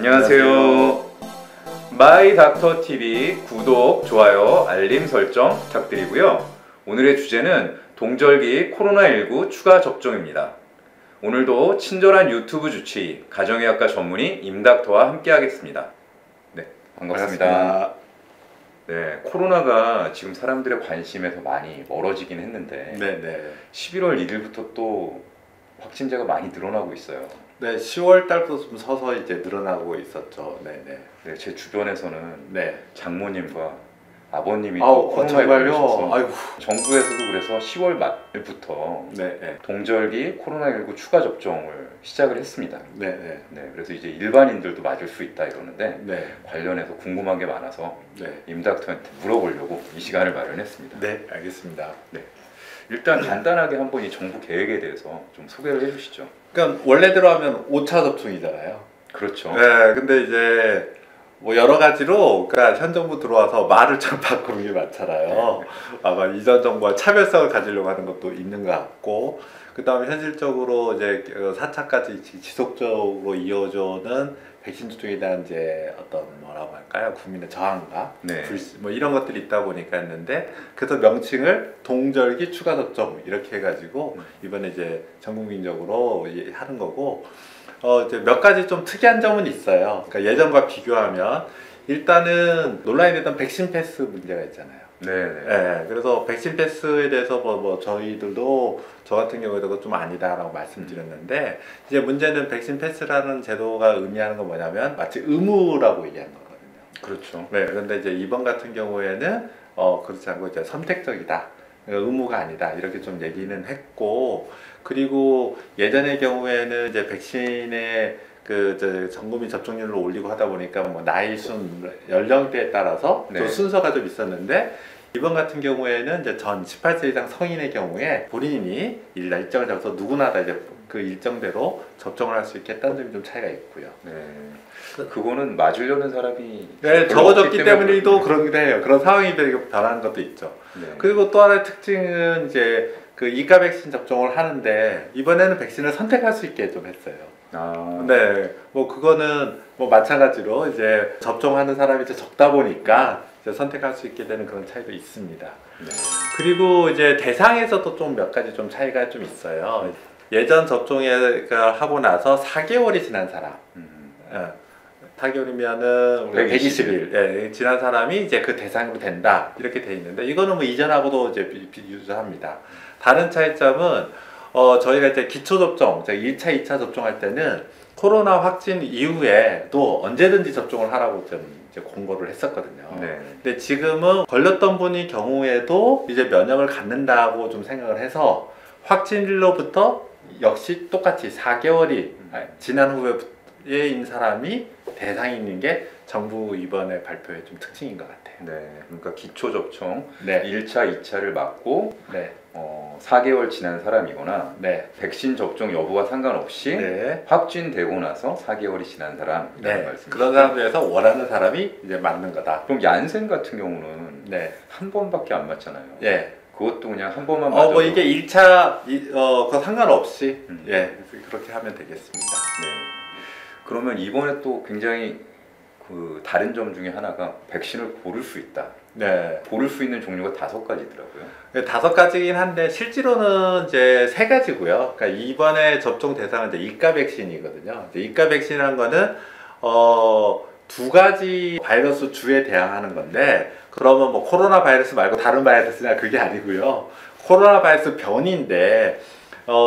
안녕하세요. 마이닥터TV 구독, 좋아요, 알림 설정 부탁드리고요. 오늘의 주제는 동절기 코로나19 추가 접종입니다. 오늘도 친절한 유튜브 주치의, 가정의학과 전문의 임닥터와 함께 하겠습니다. 네, 반갑습니다. 네, 코로나가 지금 사람들의 관심에서 많이 멀어지긴 했는데 네네. 11월 1일부터 또 확진자가 많이 늘어나고 있어요. 네, 10월 달부터 좀 서서히 이제 늘어나고 있었죠. 네네. 네, 제 주변에서는 네. 장모님과 아버님이 또 코로나에 정말요? 걸리셔서 아이고. 정부에서도 그래서 10월 말부터 네. 동절기 코로나19 추가 접종을 시작을 했습니다. 네네. 네, 그래서 이제 일반인들도 맞을 수 있다 이러는데 네. 관련해서 궁금한 게 많아서 네. 임닥터한테 물어보려고 이 시간을 마련했습니다. 네, 알겠습니다. 네, 일단 간단하게 한번 이 정부 계획에 대해서 좀 소개를 해주시죠. 그러니까 원래대로 하면 5차 접종이잖아요. 그렇죠. 네, 근데 이제 뭐 여러 가지로 그러니까 현 정부 들어와서 말을 좀 바꾸는 게 많잖아요. 아마 이전 정부와 차별성을 가지려고 하는 것도 있는 것 같고, 그 다음에 현실적으로 이제 4차까지 지속적으로 이어져는 백신 접종에 대한 이제 어떤 뭐라고 할까요? 국민의 저항과 네. 뭐 이런 것들이 있다 보니까 했는데, 그래서 명칭을 동절기 추가 접종 이렇게 해가지고 이번에 이제 전 국민적으로 하는 거고, 이제 몇 가지 좀 특이한 점은 있어요. 그러니까 예전과 비교하면 일단은 논란이 됐던 백신 패스 문제가 있잖아요. 네, 그래서 백신 패스에 대해서 뭐 저희들도 저 같은 경우에도 좀 아니다라고 말씀드렸는데, 이제 문제는 백신 패스라는 제도가 의미하는 건 뭐냐면 마치 의무라고 얘기하는 거거든요. 그렇죠. 네, 그런데 이제 이번 같은 경우에는 그렇지 않고 이제 선택적이다, 의무가 아니다 이렇게 좀 얘기는 했고, 그리고 예전의 경우에는 이제 백신의 전 국민 접종률을 올리고 하다 보니까 뭐 나이 순 연령대에 따라서 네. 또 순서가 좀 있었는데, 이번 같은 경우에는 이제 전 18세 이상 성인의 경우에 본인이 일정을 잡아서 누구나 다 이제 그 일정대로 접종을 할 수 있게 했다는 점이 좀 차이가 있고요. 네. 그거는 맞으려는 사람이 적어졌기 때문에도 그런 게 해요. 그런 상황이 변하는 것도 있죠. 네. 그리고 또 하나의 특징은 이제 그 이가 백신 접종을 하는데 이번에는 백신을 선택할 수 있게 좀 했어요. 네, 뭐 그거는 뭐 마찬가지로 이제 접종하는 사람이 이제 적다 보니까 이제 선택할 수 있게 되는 그런 차이도 있습니다. 네. 그리고 이제 대상에서도 좀 몇 가지 좀 차이가 좀 있어요. 예전 접종을 하고 나서 4개월이 지난 사람, 4개월이면은 120일 예, 지난 사람이 이제 그 대상으로 된다 이렇게 돼 있는데, 이거는 뭐 이전하고도 이제 유사합니다. 다른 차이점은 저희가 이제 기초 접종, 1차, 2차 접종할 때는 코로나 확진 이후에도 언제든지 접종을 하라고 좀 이제 공고를 했었거든요. 네. 근데 지금은 걸렸던 분이 경우에도 이제 면역을 갖는다고 좀 생각을 해서 확진일로부터 역시 똑같이 4개월이 지난 후에인 사람이 대상인 게 정부 이번에 발표의 좀 특징인 것 같아요. 네, 그러니까 기초 접종 네. 1차, 2차를 맞고 네. 4개월 지난 사람이거나 네. 백신 접종 여부와 상관없이 네. 확진되고 나서 4개월이 지난 사람이라는 네. 말씀이시죠? 그런 사람 중에서 원하는 사람이 이제 맞는 거다. 그럼 얀센 같은 경우는 네. 한 번밖에 안 맞잖아요. 예. 그것도 그냥 한 번만 맞아도 뭐 이게 1차 그거 상관없이 예, 그렇게 하면 되겠습니다. 네. 그러면 이번에 또 굉장히 그 다른 점 중에 하나가 백신을 고를 수 있다. 네. 고를 수 있는 종류가 5가지더라고요. 5가지긴 한데 실제로는 이제 3가지고요. 그러니까 이번에 접종 대상은 이제 이가 백신이거든요. 이제 이가 백신이라는 거는 2가지 바이러스 주에 대항하는 건데, 그러면 뭐 코로나 바이러스 말고 다른 바이러스냐 그게 아니고요. 코로나 바이러스 변인데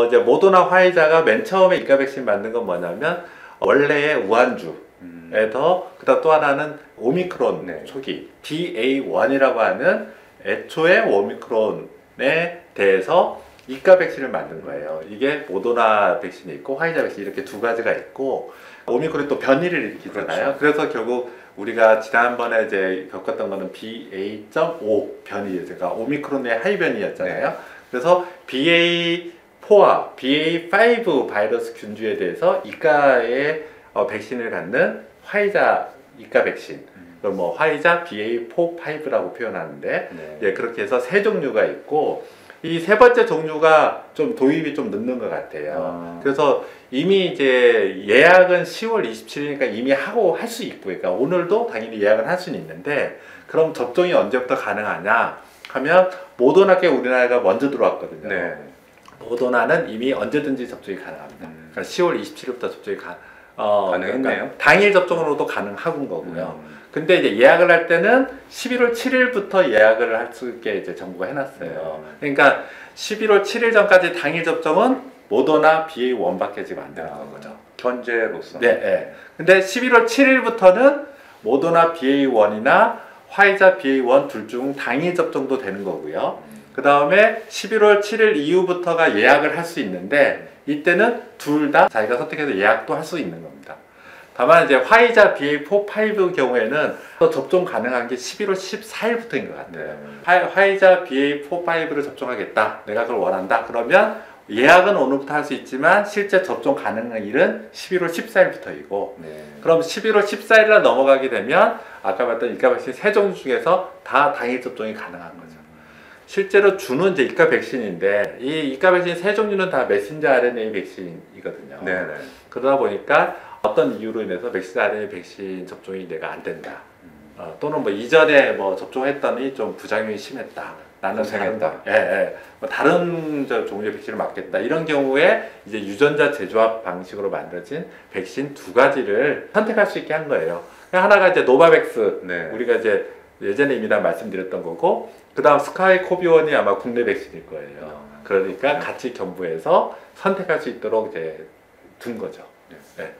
이제 모더나 화이자가 맨 처음에 이가 백신 만든 건 뭐냐면 원래의 우한주에서, 그다음 또 하나는 오미크론 네. 초기 BA.1이라고 하는 애초에 오미크론에 대해서 이가 백신을 만든 거예요. 이게 모더나 백신이 있고 화이자 백신 이렇게 2가지가 있고, 오미크론이 또 변이를 일으키잖아요. 그렇죠. 그래서 결국 우리가 지난번에 이제 겪었던 거는 BA.5 변이, 그러니까 오미크론의 하이 변이였잖아요. 네. 그래서 BA4와 BA5 바이러스 균주에 대해서 이가의 백신을 갖는 화이자 이가 백신, 그걸 뭐 화이자 BA4, 5라고 표현하는데, 네. 예, 그렇게 해서 3종류가 있고, 이 3번째 종류가 좀 도입이 좀 늦는 것 같아요. 그래서 이미 이제 예약은 10월 27일이니까 이미 하고 할 수 있고, 그러니까 오늘도 당연히 예약을 할 수는 있는데, 그럼 접종이 언제부터 가능하냐 하면 모더나께 우리나라가 먼저 들어왔거든요. 네. 모더나는 이미 언제든지 접종이 가능합니다. 그러니까 10월 27일부터 접종이 가능했네요. 그러니까 당일 접종으로도 가능한 거고요. 근데 이제 예약을 할 때는 11월 7일부터 예약을 할 수 있게 이제 정부가 해놨어요. 그러니까 11월 7일 전까지 당일 접종은 모더나 BA1밖에 지금 안 되는 거죠. 현재로서. 네, 네. 근데 11월 7일부터는 모더나 BA1이나 화이자 BA1 둘 중 당일 접종도 되는 거고요. 그 다음에 11월 7일 이후부터가 예약을 할 수 있는데, 이때는 둘 다 자기가 선택해서 예약도 할 수 있는 겁니다. 다만 이제 화이자 BA4, 5 경우에는 또 접종 가능한 게 11월 14일부터인 것 같아요. 화이자 BA4, 5를 접종하겠다, 내가 그걸 원한다, 그러면 예약은 오늘부터 할 수 있지만 실제 접종 가능한 일은 11월 14일부터이고, 그럼 11월 14일 날 넘어가게 되면 아까 봤던 이가 백신 세 종류 중에서 다 당일 접종이 가능한 거죠. 실제로 주는 이제 이가 백신인데, 이 이가 백신 세 종류는 다 메신저 RNA 백신이거든요. 네네. 그러다 보니까 어떤 이유로 인해서 메신저 RNA 백신 접종이 내가 안 된다, 또는 뭐 이전에 뭐 접종했더니 좀 부작용이 심했다, 나는 고생했다. 다른 종류의 백신을 맞겠다, 이런 경우에 이제 유전자 재조합 방식으로 만들어진 백신 두 가지를 선택할 수 있게 한 거예요. 하나가 이제 노바백스, 네. 우리가 이제 예전에 이미 다 말씀드렸던 거고, 그 다음 스카이코비원이 아마 국내 백신일 거예요. 그러니까 같이 겸부해서 선택할 수 있도록 이제 둔 거죠. 네.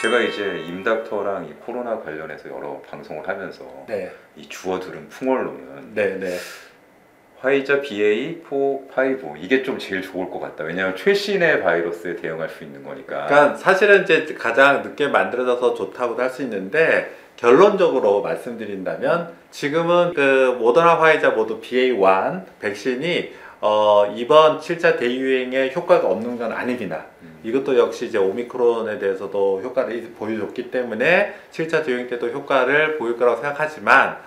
제가 이제 임닥터랑 이 코로나 관련해서 여러 방송을 하면서 이 주워들은 풍월로는 화이자 BA4, 5 이게 좀 제일 좋을 것 같다. 왜냐하면 최신의 바이러스에 대응할 수 있는 거니까. 그러니까 사실은 이제 가장 늦게 만들어져서 좋다고도 할 수 있는데, 결론적으로 말씀드린다면 지금은 그 모더나 화이자 모두 BA1 백신이 이번 7차 대유행에 효과가 없는 건 아닙니다. 이것도 역시 이제 오미크론에 대해서도 효과를 보여줬기 때문에 7차 대유행 때도 효과를 보일 거라고 생각하지만,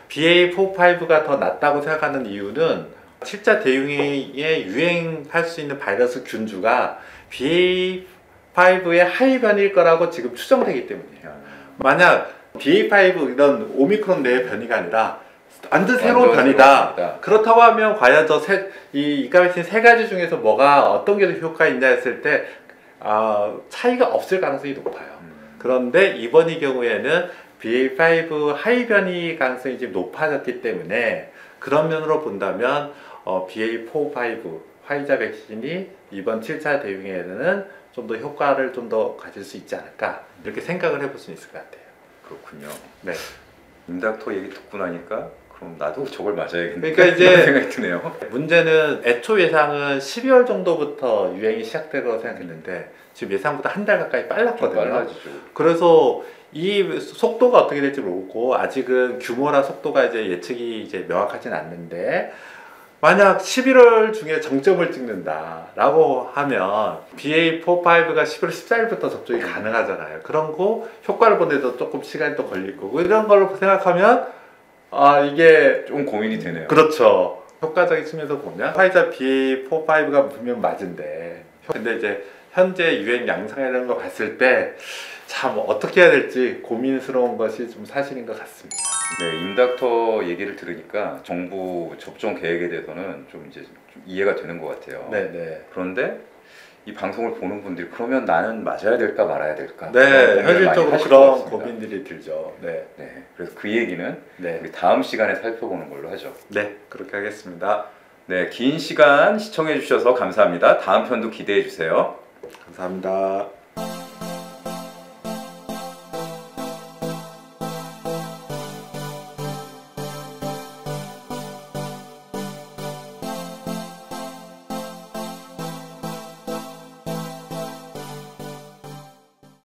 BA4, 5가 더 낫다고 생각하는 이유는 7차 대유행에 유행할 수 있는 바이러스 균주가 BA5의 하이변일 거라고 지금 추정되기 때문이에요. 만약 BA5 이런 오미크론 내의 변이가 아니라 완전 새로운 변이다. 그렇다고 하면 과연 이 이가 백신 세 가지 중에서 뭐가 어떤 게 더 효과가 있냐 했을 때 차이가 없을 가능성이 높아요. 그런데 이번의 경우에는 BA5 하이 변이 가능성이 지금 높아졌기 때문에, 그런 면으로 본다면 BA4, 5 화이자 백신이 이번 7차 대유행에는 좀 더 효과를 좀 더 가질 수 있지 않을까, 이렇게 생각을 해볼 수 있을 것 같아요. 그렇군요. 네. 임닥터 얘기 듣고 나니까 그럼 나도 저걸 맞아야겠네. 그러니까 이제 생각이 드네요. 문제는 애초 예상은 12월 정도부터 유행이 시작될 거라고 생각했는데 지금 예상보다 한 달 가까이 빨랐거든요. 빨라지죠. 그래서 이 속도가 어떻게 될지 모르고, 아직은 규모나 속도가 이제 예측이 이제 명확하진 않는데, 만약 11월 중에 정점을 찍는다라고 하면 BA4, 5가 11월 14일부터 접종이 가능하잖아요. 그런 거 효과를 보내도 조금 시간이 또 걸릴 거고, 이런 걸 생각하면 이게 좀 고민이 되네요. 그렇죠. 효과적인 측면에서 보면 화이자 BA4, 5가 분명 맞은데, 근데 이제 현재 유행 양상이라는 걸 봤을 때 참 어떻게 해야 될지 고민스러운 것이 좀 사실인 것 같습니다. 네, 임닥터 얘기를 들으니까 정부 접종 계획에 대해서는 좀 이제 좀 이해가 되는 것 같아요. 네네. 그런데 이 방송을 보는 분들이 그러면 나는 맞아야 될까 말아야 될까? 네, 현실적으로 그런 고민들이 들죠. 네. 네, 그래서 그 얘기는 우리 다음 시간에 살펴보는 걸로 하죠. 네, 그렇게 하겠습니다. 네, 긴 시간 시청해 주셔서 감사합니다. 다음 편도 기대해 주세요. 감사합니다.